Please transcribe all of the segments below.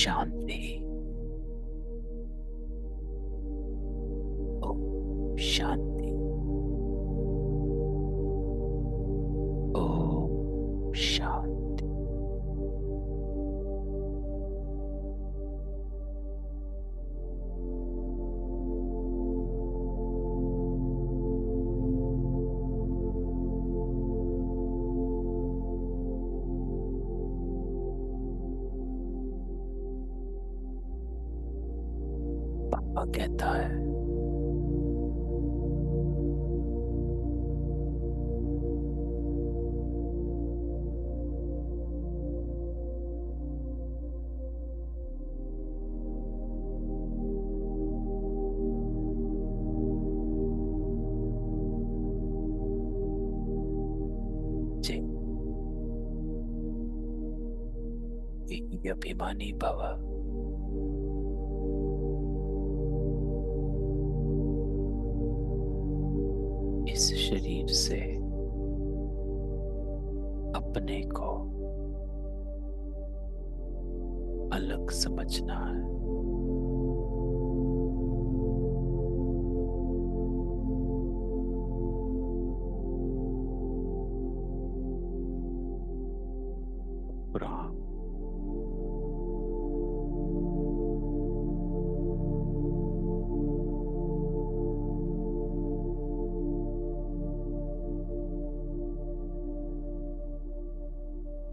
शांति। ओम शांति। ओम शांति। पापा कहता है जी अभिमानी भव। इस शरीर से अपने को अलग समझना है। ब्रह्म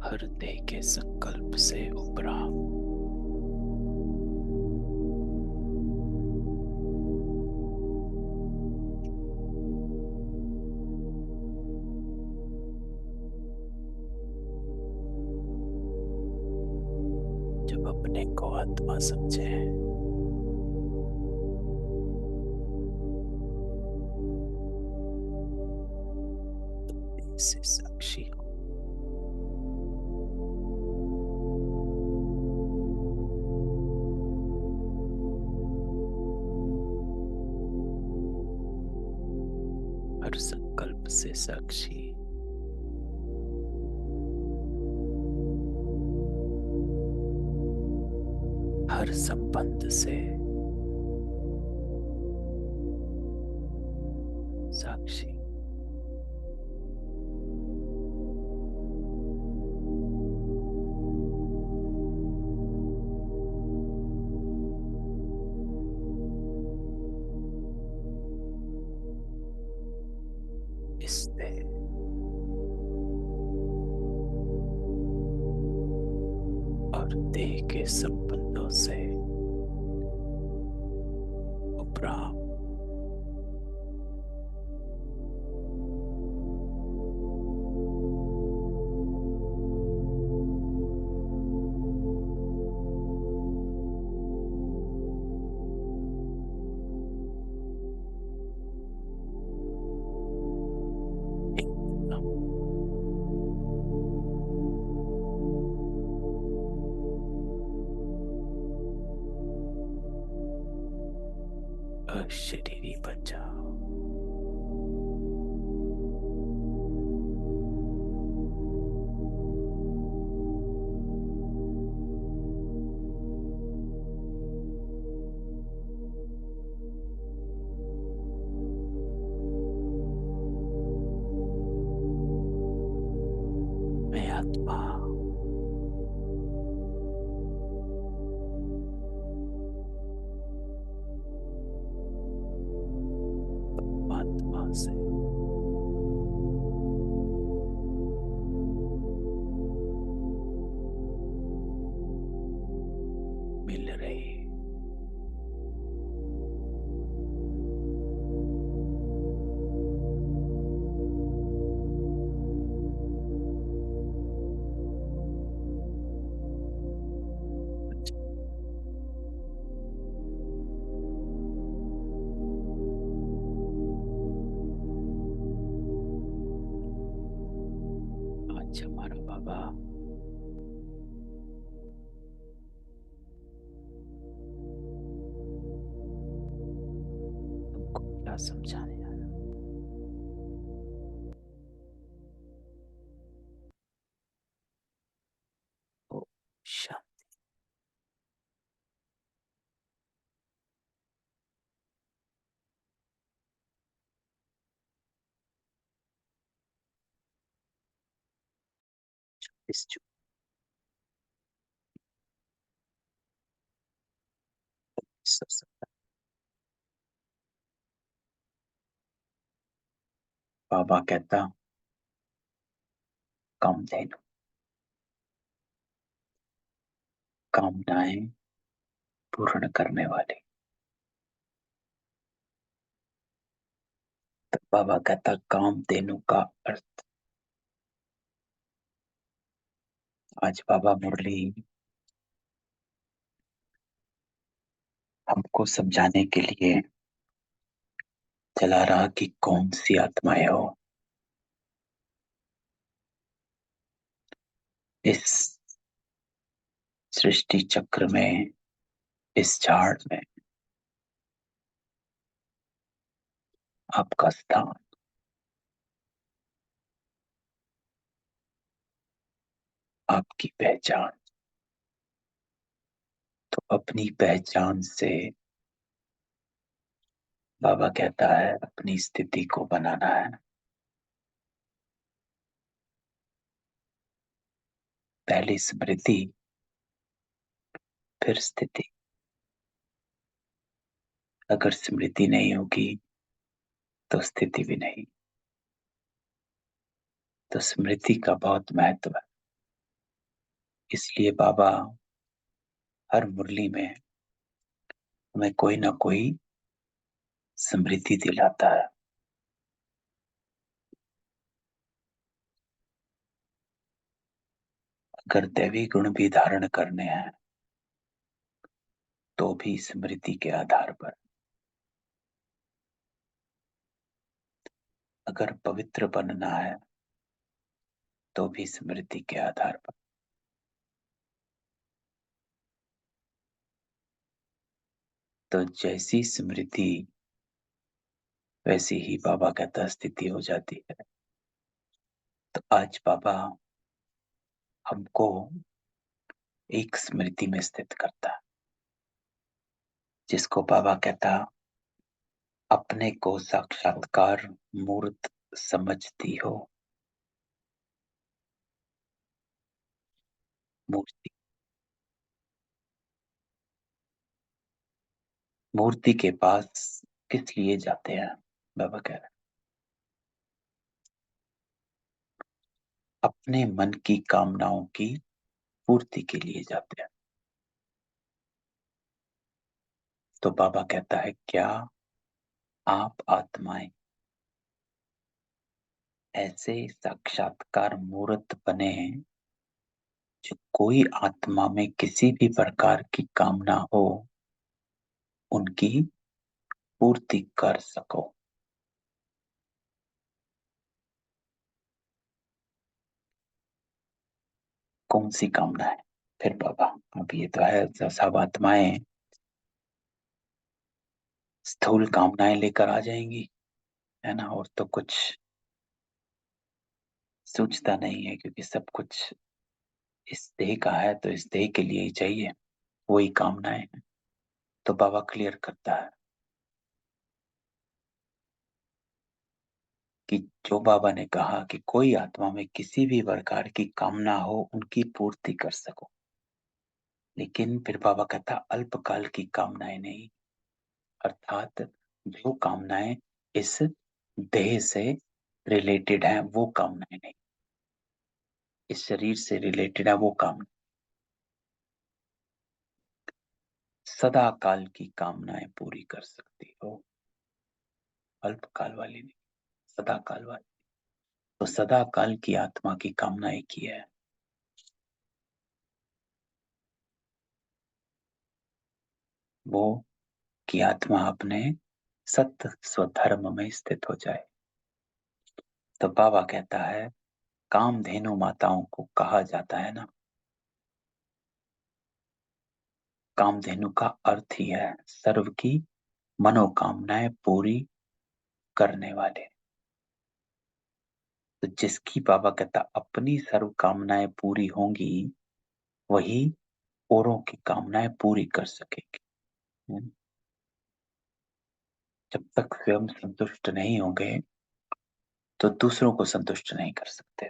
हृदय के संकल्प से उभरा। जब अपने को आत्मा समझे तो इससे साक्षी हो। हर संकल्प से साक्षी। हर संबंध से साक्षी। इससे और देह के संबंधों से उपरा एकदम अशरीरी बन जाओ। मैं आत्मा आत्मा से मिल रही। आज हमारा बाबा तुमको क्या समझाने आया? ओ शांति। 24 जून 1970। बाबा कहता, कामधेनु कामनाएं पूर्ण करने वाले। तो बाबा कहता, कामधेनु का अर्थ। आज बाबा मुरली हमको समझाने के लिए चला रहा कि कौन सी आत्माएं हो इस सृष्टि चक्र में, इस झाड़ में आपका स्थान, आपकी पहचान। तो अपनी पहचान से बाबा कहता है अपनी स्थिति को बनाना है। पहली स्मृति, फिर स्थिति। अगर स्मृति नहीं होगी तो स्थिति भी नहीं। तो स्मृति का बहुत महत्व है। इसलिए बाबा हर मुरली में हमें कोई ना कोई स्मृति दिलाता है। अगर दैवी गुण भी धारण करने हैं तो भी स्मृति के आधार पर। अगर पवित्र बनना है तो भी स्मृति के आधार पर। तो जैसी स्मृति वैसी ही बाबा कहता स्थिति हो जाती है। तो आज बाबा हमको एक स्मृति में स्थित करता है, जिसको बाबा कहता अपने को साक्षात्कार मूर्त समझती हो। मूर्ति, मूर्ति के पास किस लिए जाते हैं? बाबा कह रहे हैं अपने मन की कामनाओं की पूर्ति के लिए जाते हैं। तो बाबा कहता है क्या आप आत्माएं ऐसे साक्षात्कार मूर्त बने हैं जो कोई आत्मा में किसी भी प्रकार की कामना हो उनकी पूर्ति कर सको। कौन सी कामना है? फिर बाबा अब ये तो है सब आत्माएं स्थूल कामनाएं लेकर आ जाएंगी, है ना, और तो कुछ सोचता नहीं है क्योंकि सब कुछ इस देह का है तो इस देह के लिए ही चाहिए, वही कामनाएं हैं। तो बाबा क्लियर करता है कि जो बाबा ने कहा कि कोई आत्मा में किसी भी प्रकार की कामना हो उनकी पूर्ति कर सको, लेकिन फिर बाबा कहता अल्पकाल की कामनाएं नहीं, अर्थात जो कामनाएं इस देह से रिलेटेड है वो कामनाएं नहीं, इस शरीर से रिलेटेड है वो कामना। सदा काल की कामनाएं पूरी कर सकती हो, अल्पकाल वाली नहीं, सदा काल वाली। तो सदा काल की आत्मा की कामना एक ही है, वो कि आत्मा अपने सत्य स्वधर्म में स्थित हो जाए। तो बाबा कहता है कामधेनु माताओं को कहा जाता है ना, कामधेनु का अर्थ ही है सर्व की मनोकामनाएं पूरी करने वाले। तो जिसकी बाबा कहता अपनी सर्व कामनाएं पूरी होंगी वही औरों की कामनाएं पूरी कर सकेगी। जब तक स्वयं संतुष्ट नहीं होंगे तो दूसरों को संतुष्ट नहीं कर सकते।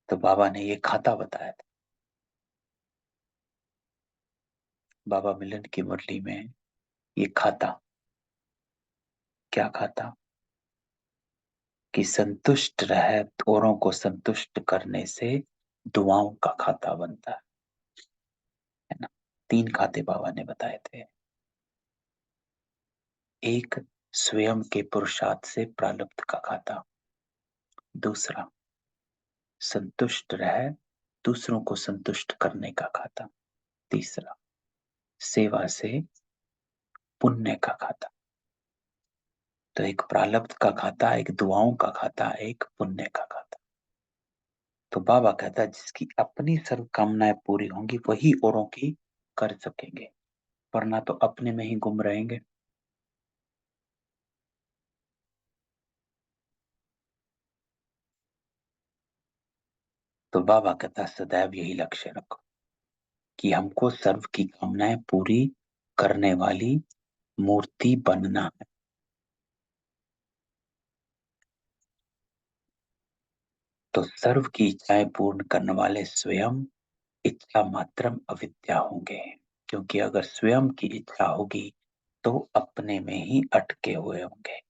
तो बाबा ने ये खाता बताया था। बाबा मिलन की मुरली में ये खाता, क्या खाता, कि संतुष्ट रहे, औरों को संतुष्ट करने से दुआओं का खाता बनता है ना। 3 खाते बाबा ने बताए थे। एक, स्वयं के पुरुषार्थ से प्रारब्ध का खाता। दूसरा, संतुष्ट रहे, दूसरों को संतुष्ट करने का खाता। तीसरा, सेवा से पुण्य का खाता। तो एक प्रारब्ध का खाता, एक दुआओं का खाता, एक पुण्य का खाता। तो बाबा कहता है जिसकी अपनी सर्व कामनाएं पूरी होंगी वही औरों की कर सकेंगे, वरना तो अपने में ही गुम रहेंगे। तो बाबा कहता है सदैव यही लक्ष्य रखो कि हमको सर्व की कामनाएं पूरी करने वाली मूर्ति बनना है। तो सर्व की इच्छाएं पूर्ण करने वाले स्वयं इच्छा मात्रम अविद्या होंगे, क्योंकि अगर स्वयं की इच्छा होगी तो अपने में ही अटके हुए होंगे,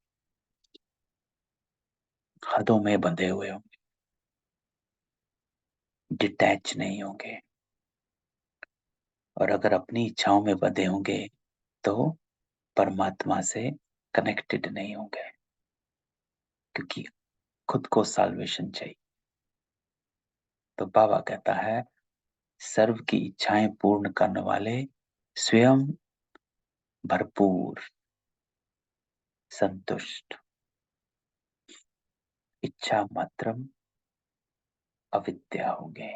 हदों में बंधे हुए होंगे, डिटैच नहीं होंगे। और अगर अपनी इच्छाओं में बंधे होंगे तो परमात्मा से कनेक्टेड नहीं होंगे, क्योंकि खुद को साल्वेशन चाहिए। तो बाबा कहता है सर्व की इच्छाएं पूर्ण करने वाले स्वयं भरपूर, संतुष्ट, इच्छा मात्रम अविद्या होंगे।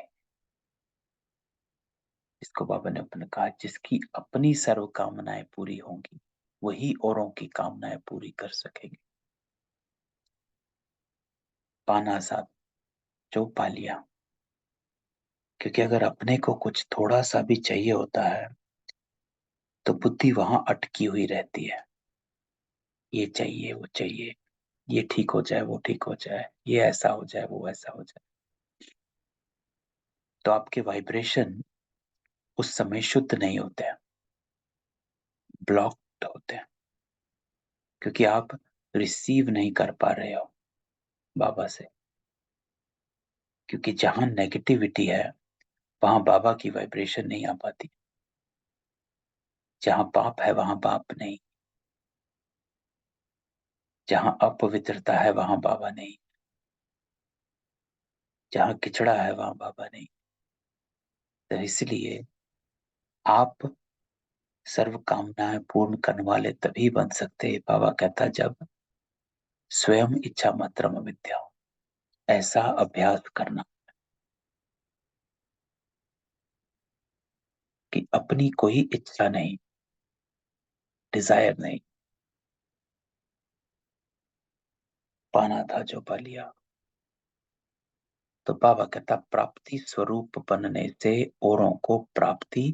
इसको बाबा ने अपने कहा जिसकी अपनी सर्व कामनाएं पूरी होंगी वही औरों की कामनाएं पूरी कर सकेंगे। पाना साथ जो पा लिया, क्योंकि अगर अपने को कुछ थोड़ा सा भी चाहिए होता है तो बुद्धि वहां अटकी हुई रहती है। ये चाहिए, वो चाहिए, ये ठीक हो जाए, वो ठीक हो जाए, ये ऐसा हो जाए, वो ऐसा हो जाए। तो आपके वाइब्रेशन उस समय शुद्ध नहीं होते हैं, ब्लॉक्ड होते हैं, क्योंकि आप रिसीव नहीं कर पा रहे हो बाबा से। क्योंकि जहां नेगेटिविटी है वहां बाबा की वाइब्रेशन नहीं आ पाती। जहां पाप है वहां पाप नहीं, जहां अपवित्रता है वहां बाबा नहीं, जहां किचड़ा है वहां बाबा नहीं। तो इसलिए आप सर्व कामनाएं पूर्ण करने वाले तभी बन सकते हैं, बाबा कहता, जब स्वयं इच्छा मात्रम अविद्या हो। ऐसा अभ्यास करना कि अपनी कोई इच्छा नहीं, डिजायर नहीं, पाना था जो पा लिया। तो बाबा कहता प्राप्ति स्वरूप बनने से औरों को प्राप्ति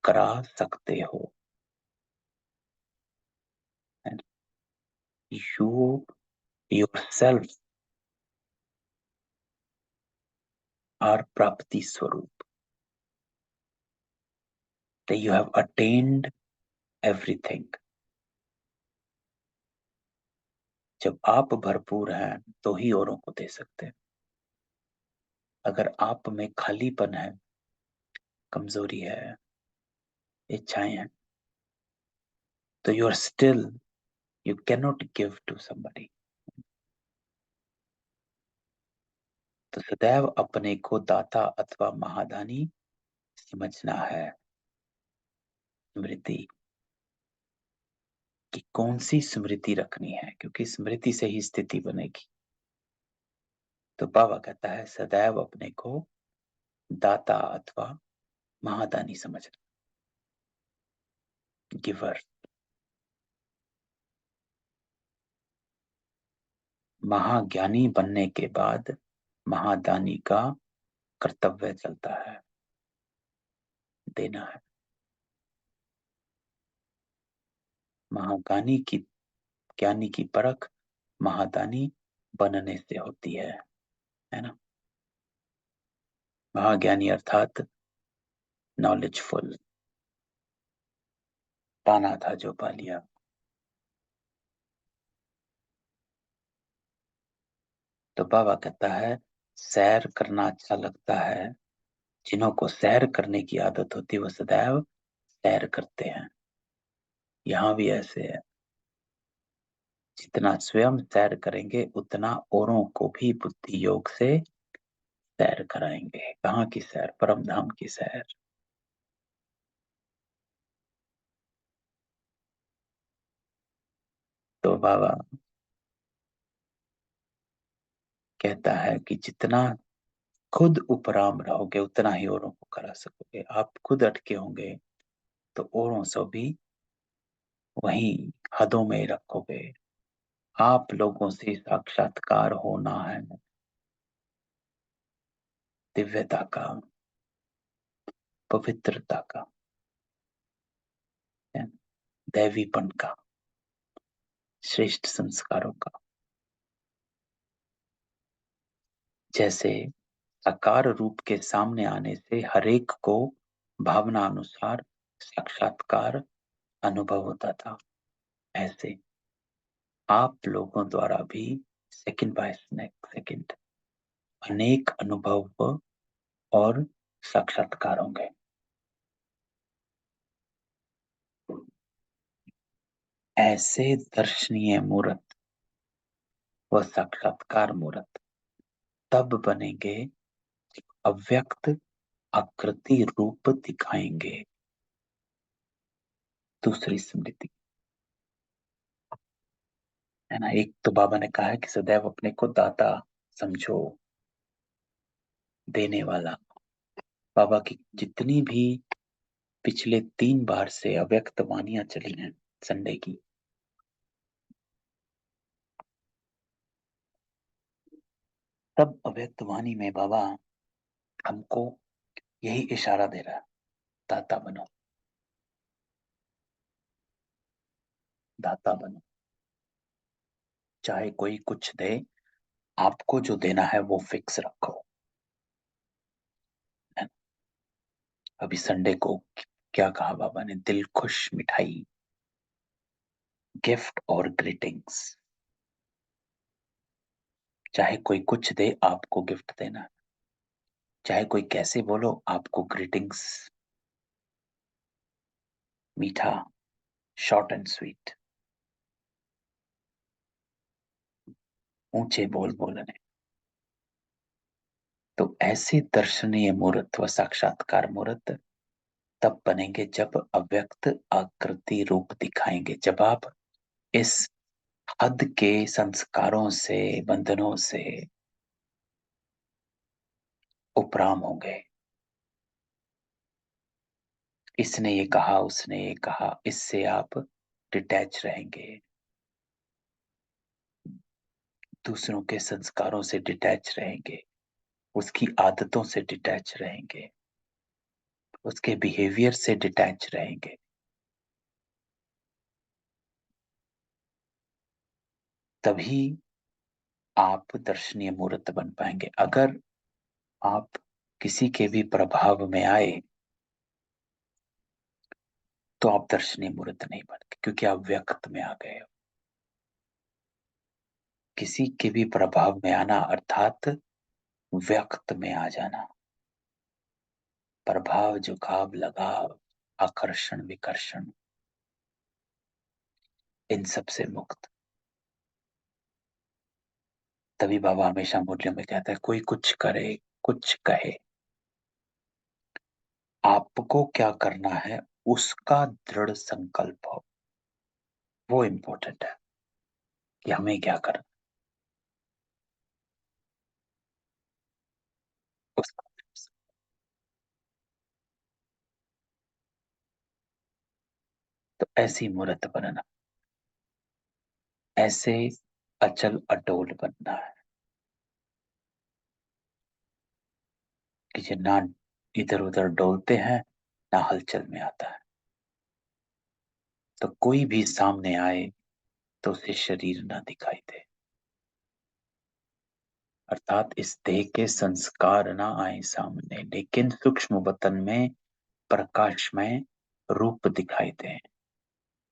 करा सकते हो। यू योरसेल्फ आर प्राप्ति स्वरूप, that you have attained everything। जब आप भरपूर हैं तो ही औरों को दे सकते हैं। अगर आप में खालीपन है, कमजोरी है, इच्छाएं हैं, तो you are still, you can not give to somebody. तो सदैव अपने को दाता अथवा महादानी समझना है। स्मृति कि कौन सी स्मृति रखनी है, क्योंकि स्मृति से ही स्थिति बनेगी। तो बाबा कहता है सदैव अपने को दाता अथवा महादानी समझना, गिवर। महाज्ञानी बनने के बाद महादानी का कर्तव्य चलता है, देना है। महाज्ञानी की ज्ञानी की परख महादानी बनने से होती है ना। महाज्ञानी अर्थात नॉलेजफुल। पाना था जो पा लिया। तो बाबा कहता है सैर करना अच्छा लगता है। जिन्हों को सैर करने की आदत होती है वो सदैव सैर करते हैं। यहाँ भी ऐसे है, जितना स्वयं सैर करेंगे उतना औरों को भी बुद्धि योग से सैर कराएंगे। कहाँ की सैर? परम धाम की सैर। तो बाबा कहता है कि जितना खुद उपराम रहोगे उतना ही औरों को करा सकोगे। आप खुद अटके होंगे तो औरों से भी वही हदों में रखोगे। आप लोगों से साक्षात्कार होना है दिव्यता का, पवित्रता का, है, दैवीपन का, श्रेष्ठ संस्कारों का। जैसे साकार रूप के सामने आने से हरेक को भावना अनुसार साक्षात्कार अनुभव होता था, ऐसे आप लोगों द्वारा भी सेकंड बाय सेकंड अनेक अनुभव और साक्षात्कार होंगे। ऐसे दर्शनीय मूर्त व साक्षात्कार मूर्त तब बनेंगे अव्यक्त आकृति रूप दिखाएंगे। दूसरी स्मृति है ना। एक तो बाबा ने कहा है कि सदैव अपने को दाता समझो, देने वाला। बाबा की जितनी भी पिछले 3 बार से अव्यक्त वाणियां चली हैं संडे की, तब अव्यक्त वाणी में बाबा हमको यही इशारा दे रहा है, दाता बनो, दाता बनो। चाहे कोई कुछ दे, आपको जो देना है वो फिक्स रखो। है? अभी संडे को क्या कहा बाबा ने? दिल खुश मिठाई, गिफ्ट और ग्रीटिंग्स। चाहे कोई कुछ दे, आपको गिफ्ट देना है। चाहे कोई कैसे बोलो, आपको ग्रीटिंग्स, मीठा, शॉर्ट एंड स्वीट, ऊंचे बोल बोलने। तो ऐसे दर्शनीय मूर्त व साक्षात्कार मूर्त तब बनेंगे जब अव्यक्त आकृति रूप दिखाएंगे। जब आप इस हद के संस्कारों से, बंधनों से उपराम होंगे। इसने ये कहा, उसने ये कहा, इससे आप डिटैच रहेंगे। दूसरों के संस्कारों से डिटैच रहेंगे, उसकी आदतों से डिटैच रहेंगे, उसके बिहेवियर से डिटैच रहेंगे। तभी आप दर्शनीय मूर्त बन पाएंगे। अगर आप किसी के भी प्रभाव में आए तो आप दर्शनीय मूर्त नहीं बनते, क्योंकि आप व्यक्त में आ गए हो। किसी के भी प्रभाव में आना अर्थात व्यक्त में आ जाना। प्रभाव, झुकाव, लगाव, आकर्षण, विकर्षण, इन सब से मुक्त। तभी बाबा हमेशा मूल्यों में कहता है कोई कुछ करे, कुछ कहे, आपको क्या करना है उसका दृढ़ संकल्प हो। वो इंपॉर्टेंट है कि हमें क्या करना उसका। तो ऐसी मूर्त बनना, ऐसे अचल अटोल बनना है कि जो ना इधर उधर डोलते हैं, ना हलचल में आता है। तो कोई भी सामने आए तो उसे शरीर ना दिखाई दे। अर्थात इस देह के संस्कार ना आए सामने, लेकिन सूक्ष्म वतन में प्रकाशमय रूप दिखाई दे।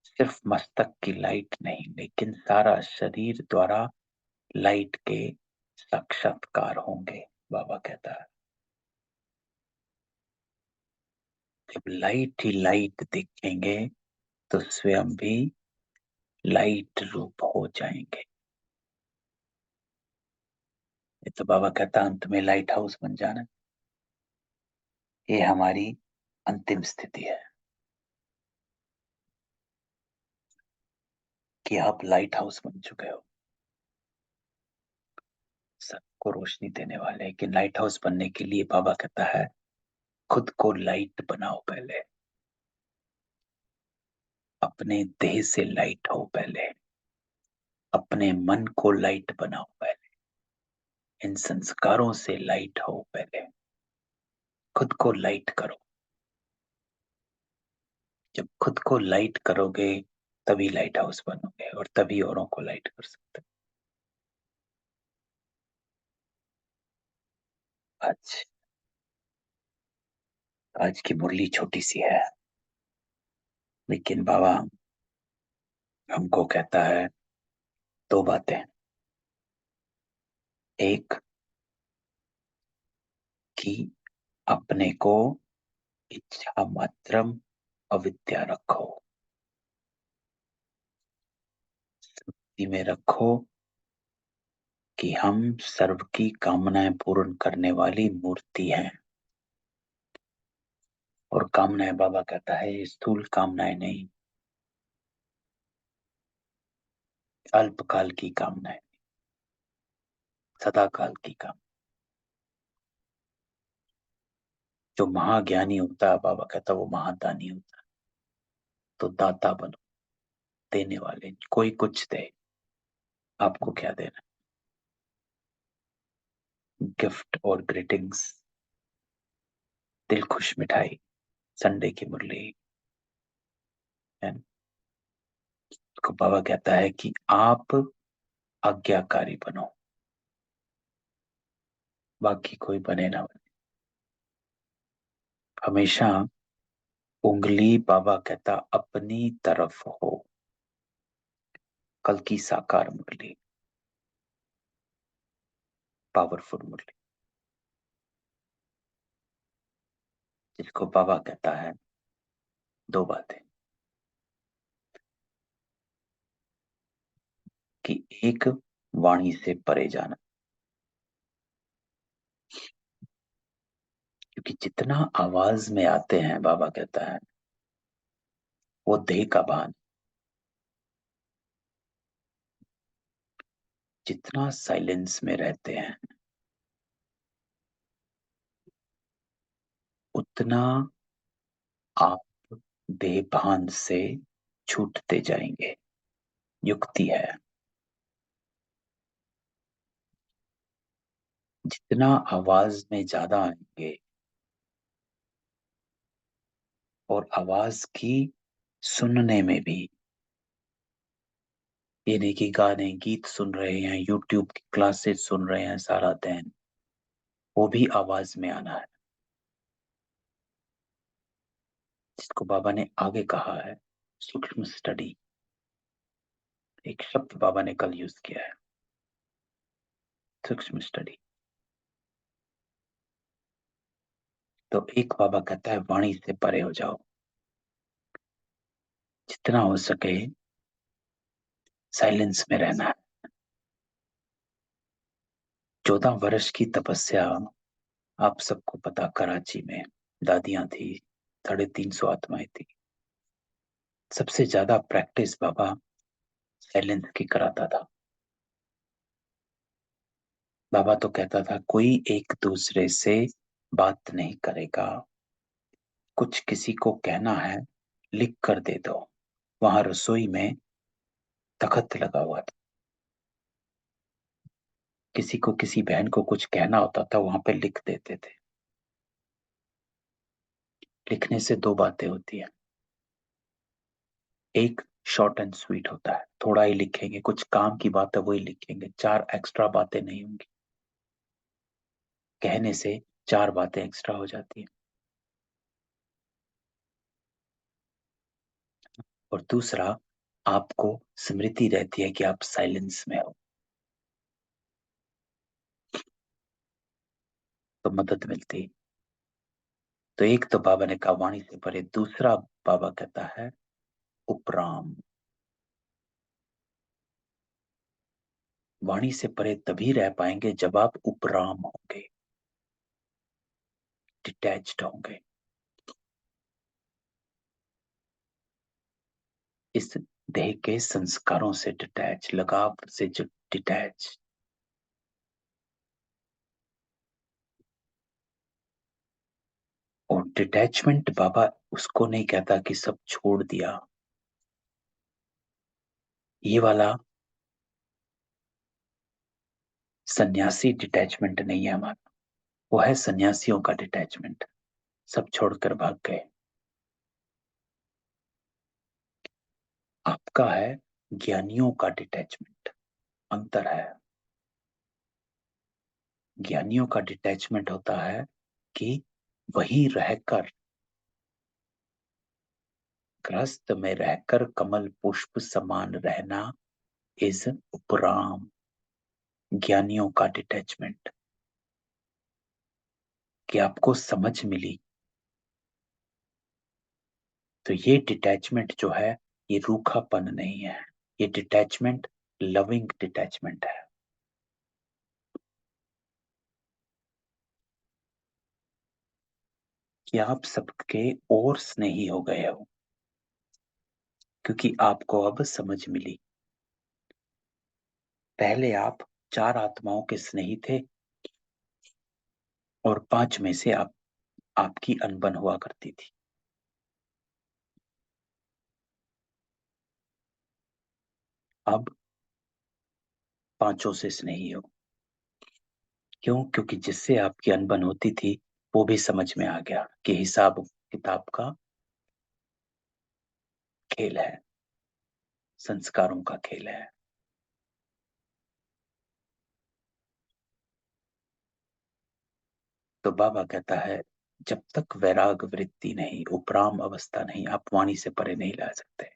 सिर्फ मस्तक की लाइट नहीं, लेकिन सारा शरीर द्वारा लाइट के साक्षात्कार होंगे, बाबा कहता है। जब लाइट ही लाइट दिखेंगे तो स्वयं भी लाइट रूप हो जाएंगे। ये तो बाबा कहता अंत में लाइट हाउस बन जाना, ये हमारी अंतिम स्थिति है कि आप लाइट हाउस बन चुके हो, सबको रोशनी देने वाले। कि लाइट हाउस बनने के लिए बाबा कहता है खुद को लाइट बनाओ पहले, अपने देह से लाइट हो पहले, अपने मन को लाइट बनाओ पहले, इन संस्कारों से लाइट हो पहले, खुद को लाइट करो। जब खुद को लाइट करोगे तभी लाइट हाउस बनोगे और तभी औरों को लाइट कर सकते हो। आज की मुरली छोटी सी है, लेकिन बाबा हमको कहता है दो बातें। एक, कि अपने को इच्छा मात्रम अविद्या रखो, स्मृति में रखो कि हम सर्व की कामनाएं पूर्ण करने वाली मूर्ति हैं। और कामनाएं, बाबा कहता है, ये स्थूल कामनाएं नहीं, अल्पकाल की कामनाएं, सदा काल की काम। जो महाज्ञानी होता है, बाबा कहता है, वो महादानी होता है। तो दाता बनो, देने वाले। कोई कुछ दे, आपको क्या देना। गिफ्ट और ग्रीटिंग्स, दिल खुश मिठाई, संडे की मुरली है। तो बाबा कहता है कि आप आज्ञाकारी बनो, बाकी कोई बने ना बने। हमेशा उंगली, बाबा कहता, अपनी तरफ हो। कल की साकार मुरली, पावरफुल मुरली, जिसको बाबा कहता है दो बातें। कि एक, वाणी से परे जाना, क्योंकि जितना आवाज में आते हैं, बाबा कहता है, वो देह का भान। जितना साइलेंस में रहते हैं, उतना आप देहभान से छूटते जाएंगे। युक्ति है, जितना आवाज में ज्यादा आएंगे और आवाज की सुनने में भी, ये नहीं कि गाने गीत सुन रहे हैं, यूट्यूब की क्लासेस सुन रहे हैं सारा दिन, वो भी आवाज में आना है। जिसको बाबा ने आगे कहा है सूक्ष्म स्टडी, एक शब्द बाबा ने कल यूज किया है, सूक्ष्म स्टडी। तो एक, बाबा कहता है, वाणी से परे हो जाओ, जितना हो सके साइलेंस में रहना है। 14 वर्ष की तपस्या, आप सबको पता, कराची में दादियां थी, 350 आत्माएं थी। सबसे ज्यादा प्रैक्टिस बाबा साइलेंस की कराता था। बाबा तो कहता था कोई एक दूसरे से बात नहीं करेगा, कुछ किसी को कहना है लिख कर दे दो। वहां रसोई में तखत लगा हुआ था, किसी को, किसी बहन को कुछ कहना होता था, वहां पे लिख देते थे। लिखने से दो बातें होती है। एक, शॉर्ट एंड स्वीट होता है, थोड़ा ही लिखेंगे, कुछ काम की बात है वही लिखेंगे, चार एक्स्ट्रा बातें नहीं होंगी। कहने से 4 बातें एक्स्ट्रा हो जाती है। और दूसरा, आपको स्मृति रहती है कि आप साइलेंस में हो, तो मदद मिलती है। तो एक तो बाबा ने कहा वाणी से परे, दूसरा बाबा कहता है उपराम। वाणी से परे तभी रह पाएंगे जब आप उपराम होंगे, डिटैच्ड होंगे, इस देह के संस्कारों से डिटैच, लगाव से जो डिटैच। और डिटैचमेंट बाबा उसको नहीं कहता कि सब छोड़ दिया, ये वाला सन्यासी डिटैचमेंट नहीं है हमारा, वो है सन्यासियों का डिटैचमेंट, सब छोड़कर भाग गए। आपका है ज्ञानियों का डिटैचमेंट, अंतर है। ज्ञानियों का डिटैचमेंट होता है कि वही रहकर, ग्रस्त में रहकर कमल पुष्प समान रहना इज उपराम, ज्ञानियों का डिटैचमेंट। कि आपको समझ मिली, तो ये डिटैचमेंट जो है ये रूखापन नहीं है, ये डिटैचमेंट लविंग डिटैचमेंट है। कि आप सबके और स्नेही हो गए हो, क्योंकि आपको अब समझ मिली। पहले आप 4 आत्माओं के स्नेही थे और 5 में से आपकी अनबन हुआ करती थी। अब 5 से स्नेही हो। क्यों? क्योंकि जिससे आपकी अनबन होती थी वो भी समझ में आ गया कि हिसाब किताब का खेल है, संस्कारों का खेल है। तो बाबा कहता है जब तक वैराग वृत्ति नहीं, उपराम अवस्था नहीं, आप वाणी से परे नहीं ला सकते।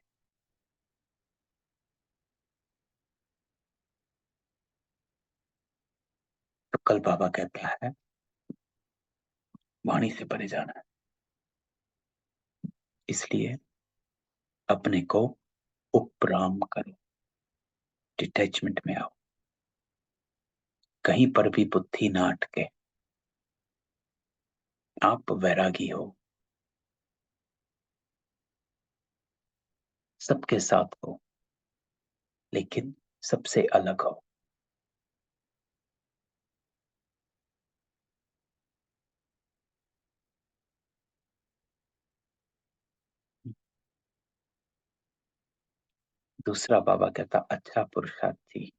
तो कल बाबा कहता है वाणी से परे जाना है, इसलिए अपने को उपराम करो, डिटैचमेंट में आओ, कहीं पर भी बुद्धि ना अटके। आप वैरागी हो, सबके साथ हो, लेकिन सबसे अलग हो। दूसरा बाबा कहता अच्छा पुरुषार्थ जी,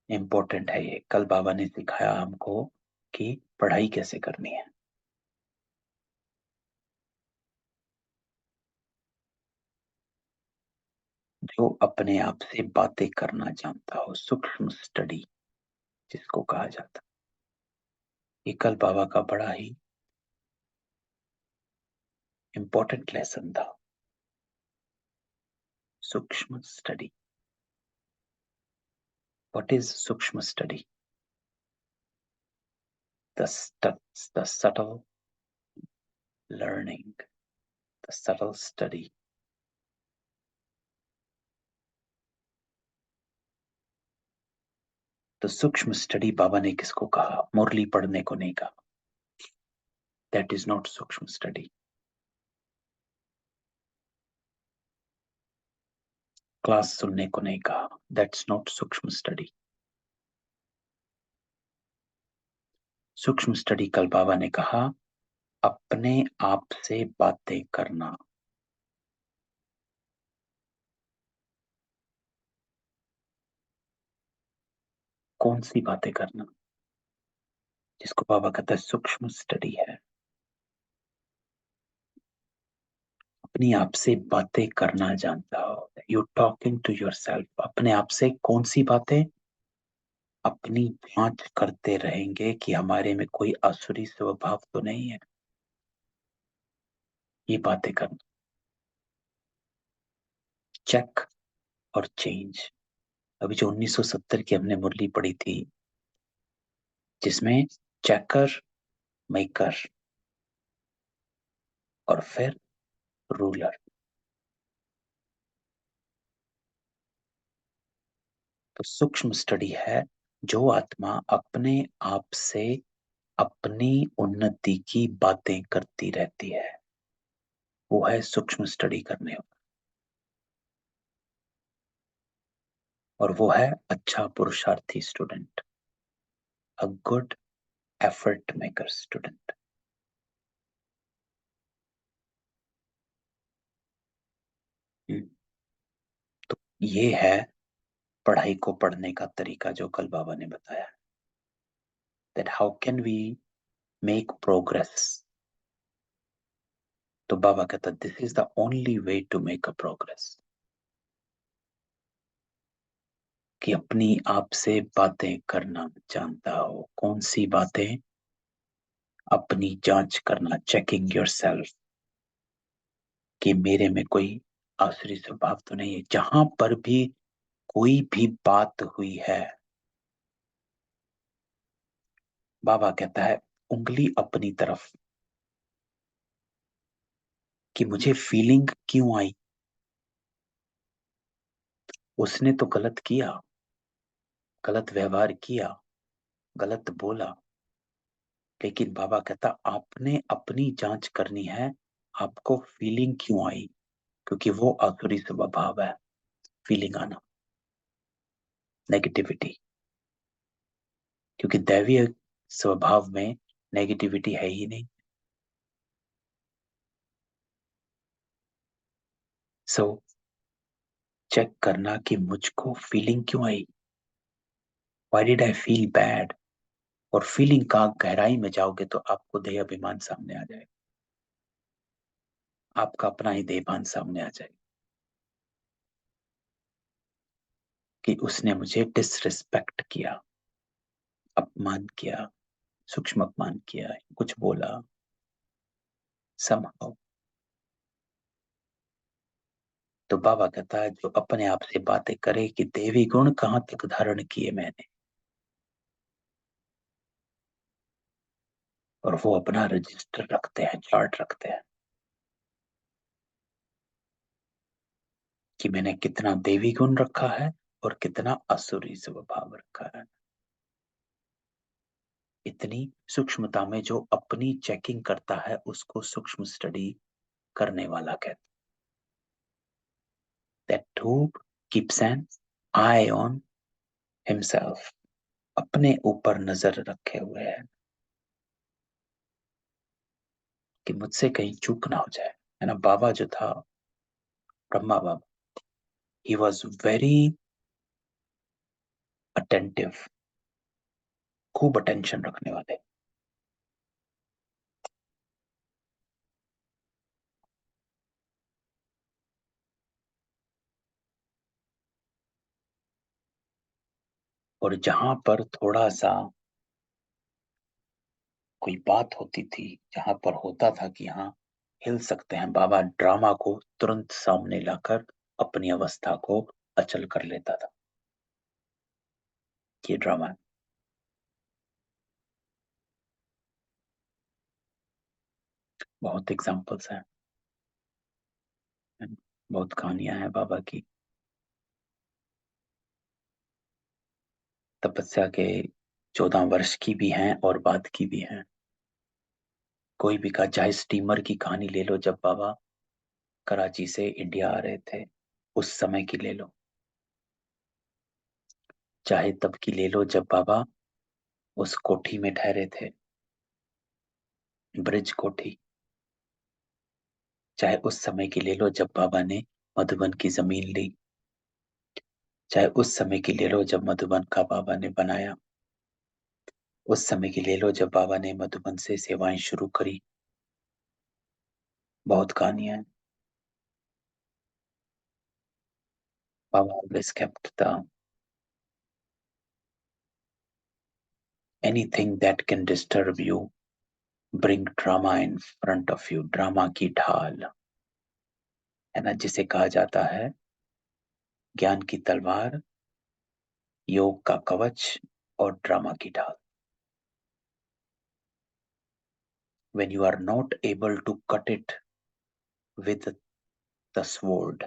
इंपॉर्टेंट है ये। कल बाबा ने सिखाया हमको कि पढ़ाई कैसे करनी है। जो अपने आप से बातें करना जानता हो, सूक्ष्म स्टडी जिसको कहा जाता है, ये कल बाबा का बड़ा ही इंपॉर्टेंट लेसन था। सूक्ष्म स्टडी, व्हाट इज सूक्ष्म study? The subtle learning, the subtle study. तो सूक्ष्म स्टडी बाबा ने किसको कहा? मुरली पढ़ने को नहीं कहा, दैट इज नॉट सूक्ष्म स्टडी। क्लास सुनने को नहीं कहा, दैट्स नॉट सूक्ष्म स्टडी। सूक्ष्म स्टडी कल बाबा ने कहा अपने आप से बातें करना। कौन सी बातें करना? जिसको बाबा कहता है सूक्ष्म स्टडी है। अपनी आप से बातें करना जानता हो, you talking to yourself. अपने आप से कौन सी बातें? अपनी जांच करते रहेंगे कि हमारे में कोई आसुरी स्वभाव तो नहीं है। ये बातें करना, चेक और चेंज। अभी जो 1970 की हमने मुरली पढ़ी थी, जिसमें चेकर, मेकर और फिर रूलर। तो सूक्ष्म स्टडी है जो आत्मा अपने आप से अपनी उन्नति की बातें करती रहती है, वो है सूक्ष्म स्टडी करने वाला। और वो है अच्छा पुरुषार्थी student, a good effort maker student. तो ये है पढ़ाई को पढ़ने का तरीका जो कल बाबा ने बताया, that how can we make progress. तो बाबा कहता this is the only way to make a progress, कि अपनी आप से बातें करना जानता हो। कौन सी बातें? अपनी जांच करना, चेकिंग योरसेल्फ, कि मेरे में कोई आसुरी स्वभाव तो नहीं है। जहां पर भी कोई भी बात हुई है, बाबा कहता है उंगली अपनी तरफ, कि मुझे फीलिंग क्यों आई। उसने तो गलत किया, गलत व्यवहार किया, गलत बोला, लेकिन बाबा कहता आपने अपनी जांच करनी है, आपको फीलिंग क्यों आई, क्योंकि वो आसुरी स्वभाव है, फीलिंग आना, नेगेटिविटी। क्योंकि दैवीय स्वभाव में नेगेटिविटी है ही नहीं। सो चेक करना कि मुझको फीलिंग क्यों आई, why did I feel bad. और फीलिंग का गहराई में जाओगे तो आपको देह अभिमान सामने आ जाएगा, आपका अपना ही देहभान सामने आ जाएगा, कि उसने मुझे डिसरिस्पेक्ट किया, अपमान किया, सूक्ष्म अपमान किया, कुछ बोला समहाउ। तो बाबा कहता है जो अपने आप से बातें करे कि देवी गुण कहां तक धारण किए मैंने, और वो अपना रजिस्टर रखते हैं, चार्ट रखते हैं, कि मैंने कितना देवी गुण रखा है और कितना असुरी स्वभाव रखा है। इतनी सूक्ष्मता में जो अपनी चेकिंग करता है उसको सूक्ष्म स्टडी करने वाला कहते हैं। That who keeps an eye on himself, अपने ऊपर नजर रखे हुए है, कि मुझसे कहीं चूक ना हो जाए। है ना, बाबा जो था, ब्रह्मा बाबा, ही वॉज वेरी अटेंटिव, खूब अटेंशन रखने वाले। और जहां पर थोड़ा सा कोई बात होती थी, जहां पर होता था कि हाँ हिल सकते हैं, बाबा ड्रामा को तुरंत सामने लाकर अपनी अवस्था को अचल कर लेता था। ये ड्रामा, बहुत एग्जाम्पल्स हैं, बहुत कहानियां हैं बाबा की। तपस्या के 14 वर्ष की भी हैं और बाद की भी हैं। कोई भी का, चाहे स्टीमर की कहानी ले लो, जब बाबा कराची से इंडिया आ रहे थे, उस समय की ले लो, चाहे तब की ले लो जब बाबा उस कोठी में ठहरे थे, ब्रिज कोठी, चाहे उस समय की ले लो जब बाबा ने मधुबन की जमीन ली, चाहे उस समय की ले लो जब मधुबन का बाबा ने बनाया, उस समय की ले लो जब बाबा ने मधुबन से सेवाएं शुरू करी। बहुत कहानियां हैं। बाबा always kept the anything that can disturb you, bring drama in front of you. Drama की ढाल है ना, जिसे कहा जाता है ज्ञान की तलवार, योग का कवच और ड्रामा की ढाल. When you are not able to cut it with the sword,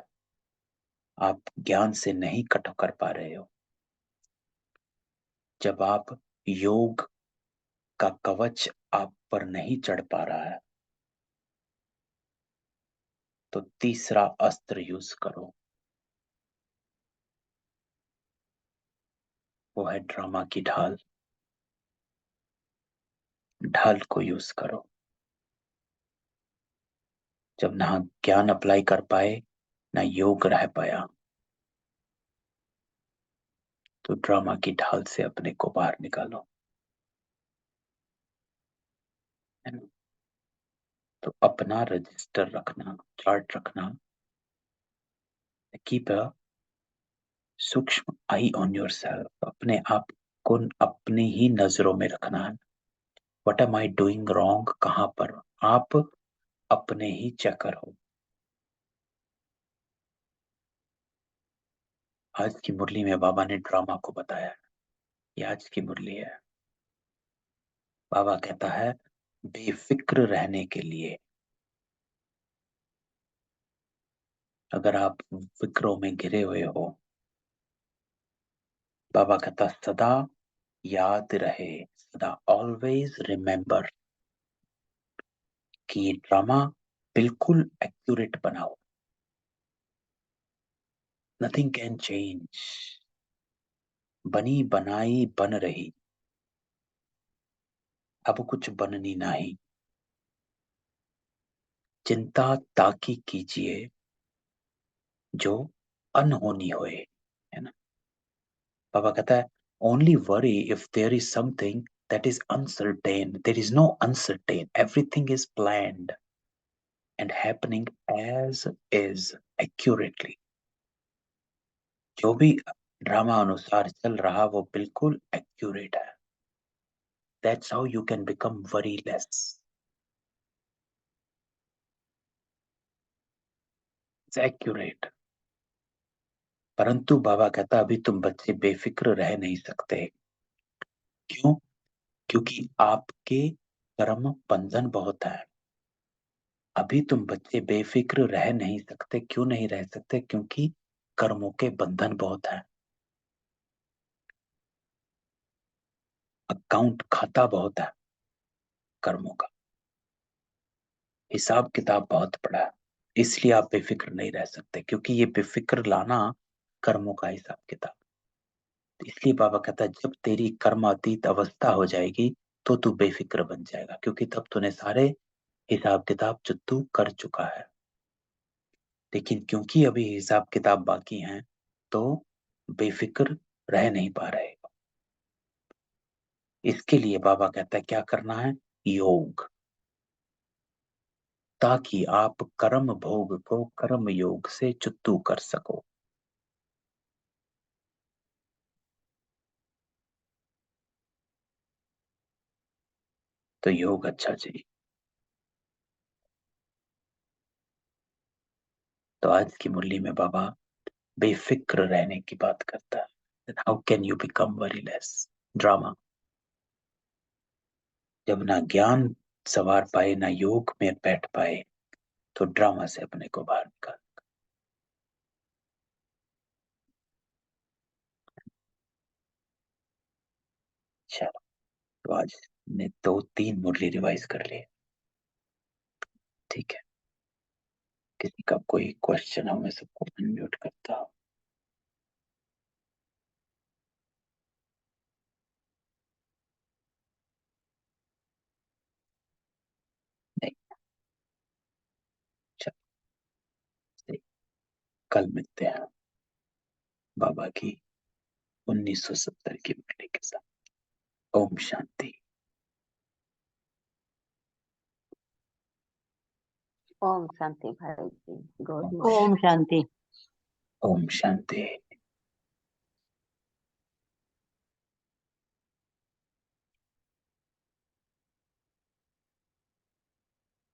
आप ज्ञान से नहीं कट कर पा रहे हो. जब आप योग का कवच आप पर नहीं चढ़ पा रहा है, तो तीसरा अस्त्र यूज करो, वो है ड्रामा की ढाल. ढाल को यूज करो. जब ना ज्ञान अप्लाई कर पाए ना योग रह पाया, तो ड्रामा की ढाल से अपने को बाहर निकालो. तो अपना रजिस्टर रखना, चार्ट रखना. कीप अ सूक्ष्म आई ऑन योर सेल्फ. अपने आप को अपनी ही नजरों में रखना है. What am I doing wrong, कहां पर आप अपने ही चेकर हो. आज की मुरली में बाबा ने ड्रामा को बताया. ये आज की मुरली है. बाबा कहता है बेफिक्र रहने के लिए. अगर आप फिक्रों में घिरे हुए हो, बाबा कहता सदा याद रहे, सदा ऑलवेज रिमेंबर कि ये ड्रामा बिल्कुल एक्यूरेट बनाओ. Nothing can change. बनी बनाई बन रही, अब कुछ बननी नहीं. चिंता ताकी कीजिए जो अनहोनी होए, है ना. बाबा कहता है only worry if there is something that is uncertain. There is no uncertain. Everything is planned and happening as is accurately. जो भी ड्रामा अनुसार चल रहा वो बिल्कुल एक्यूरेट है. That's how you can become worryless. It's accurate. परंतु बाबा कहता अभी तुम बच्चे बेफिक्र रह नहीं सकते. क्यों? क्योंकि आपके कर्म बंधन बहुत है. अभी तुम बच्चे बेफिक्र रह नहीं सकते. क्यों नहीं रह सकते? क्योंकि कर्मों के बंधन बहुत है. अकाउंट खाता बहुत है कर्मों का. हिसाब किताब बहुत बड़ा है. इसलिए आप बेफिक्र नहीं रह सकते, क्योंकि ये बेफिक्र लाना कर्मों का हिसाब किताब. इसलिए बाबा कहता है जब तेरी कर्मातीत अवस्था हो जाएगी तो तू बेफिक्र बन जाएगा, क्योंकि तब तूने सारे हिसाब किताब जो तू कर चुका है. लेकिन क्योंकि अभी हिसाब किताब बाकी हैं, तो बेफिक्र रह नहीं पा रहे. इसके लिए बाबा कहता है क्या करना है? योग. ताकि आप कर्म भोग को कर्म योग से चुत्तू कर सको. तो योग अच्छा चाहिए. तो आज की मुरली में बाबा बेफिक्र रहने की बात करता है. How can you become worry less. Drama. जब ना ज्ञान सवार पाए ना योग में बैठ पाए, तो ड्रामा से अपने को बाहर निकाल. चलो, तो आज ने 2-3 मुरली रिवाइज कर लिए. ठीक है. किसी का कोई क्वेश्चन हो, मैं सबको अनम्यूट करता हूँ. नहीं. चलो, कल मिलते हैं बाबा की 1970 की मुरली के साथ. ओम शांति. ओम शांति भाई जी. गुड ओम नाइट. ओम शांति. ओम शांति.